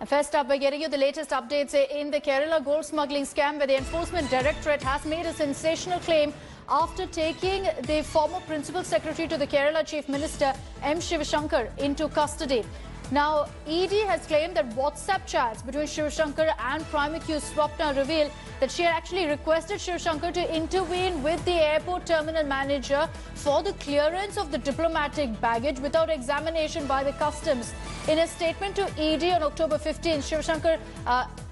First up, we're getting you the latest updates in the Kerala gold smuggling scam, where the Enforcement Directorate has made a sensational claim after taking the former Principal Secretary to the Kerala Chief Minister M. Shivashankar into custody. Now, ED has claimed that WhatsApp chats between Shivashankar and prime accused Swapna reveal that she had actually requested Shivashankar to intervene with the airport terminal manager for the clearance of the diplomatic baggage without examination by the customs. In a statement to ED on October 15, Shivashankar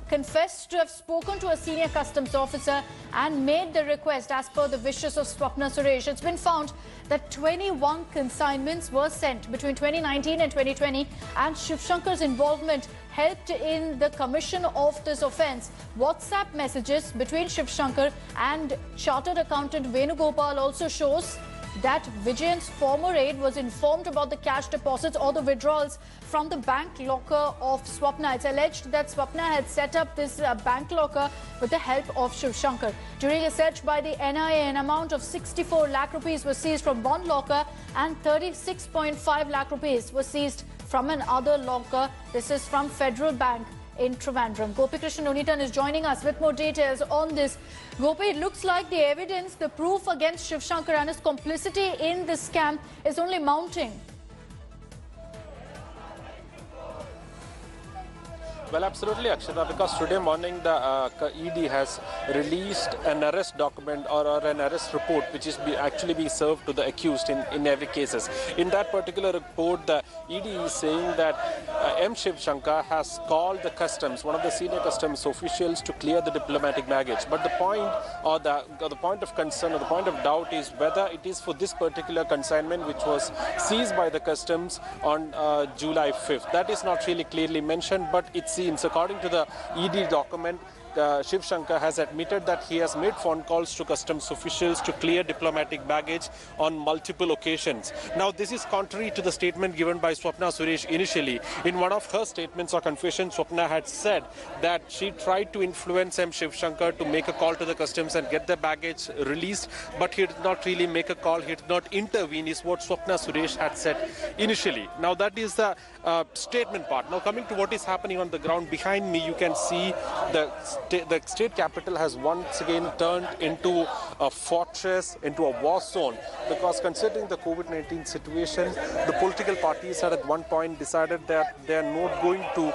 confessed to have spoken to a senior customs officer and made the request as per the wishes of Swapna Suresh. It's been found that 21 consignments were sent between 2019 and 2020, and Shivashankar's involvement helped in the commission of this offence. WhatsApp messages between Shivashankar and chartered accountant Venugopal also shows that Vijayan's former aide was informed about the cash deposits or the withdrawals from the bank locker of Swapna. It's alleged that Swapna had set up this bank locker with the help of Shivashankar. During a search by the NIA, an amount of 64 lakh rupees was seized from one locker and 36.5 lakh rupees was seized from another locker. This is from Federal Bank in Trivandrum. Gopi Krishnan Unitan is joining us with more details on this. Gopi, it looks like the evidence, the proof against Shivashankar and his complicity in this scam is only mounting. Well, absolutely, Akshita, because today morning the ED has released an arrest document or an arrest report which is actually being served to the accused in every cases. In that particular report, the ED is saying that M. Shivashankar has called the customs, one of the senior customs officials, to clear the diplomatic baggage. But the point or the point of concern or the point of doubt is whether it is for this particular consignment which was seized by the customs on July 5th. That is not really clearly mentioned, but it seems, according to the ED document, Shivashankar has admitted that he has made phone calls to customs officials to clear diplomatic baggage on multiple occasions. Now, this is contrary to the statement given by Swapna Suresh initially. In one of her statements or confessions, Swapna had said that she tried to influence M. Shivashankar to make a call to the customs and get the baggage released, but he did not really make a call, he did not intervene, is what Swapna Suresh had said initially. Now, that is the statement part. Now, coming to what is happening on the ground, behind me you can see the state capital has once again turned into a fortress, into a war zone, because considering the COVID-19 situation, the political parties had at one point decided that they are not going to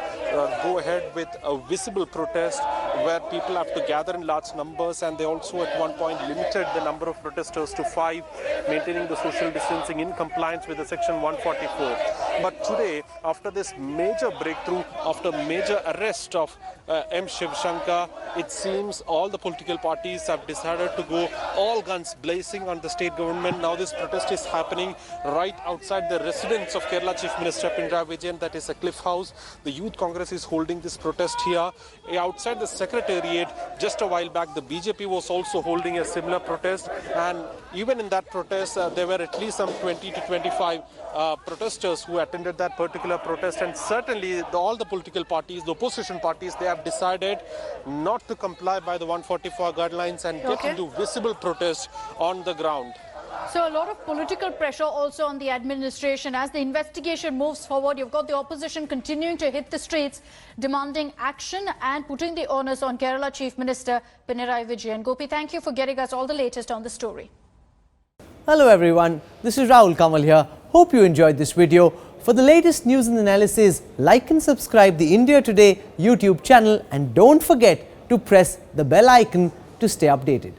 go ahead with a visible protest where people have to gather in large numbers, and they also at one point limited the number of protesters to 5, maintaining the social distancing in compliance with the section 144. But today, after this major breakthrough, after major arrest of M. Shivashankar, it seems all the political parties have decided to go all guns blazing on the state government. Now this protest is happening right outside the residence of Kerala Chief Minister Pinarayi Vijayan, that is a Cliff House. The Youth Congress is holding this protest here. Outside the Secretariat, just a while back, the BJP was also holding a similar protest, and even in that protest, there were at least some 20 to 25 protesters who attended that particular protest, and certainly all the political parties, the opposition parties, they have decided not to comply by the 144 guidelines and get into visible protest on the ground. So a lot of political pressure also on the administration. As the investigation moves forward, you've got the opposition continuing to hit the streets, demanding action and putting the onus on Kerala Chief Minister Pinarayi Vijayan. Gopi, thank you for getting us all the latest on the story. Hello everyone, this is Rahul Kamal here. Hope you enjoyed this video. For the latest news and analysis, like and subscribe the India Today YouTube channel, and don't forget to press the bell icon to stay updated.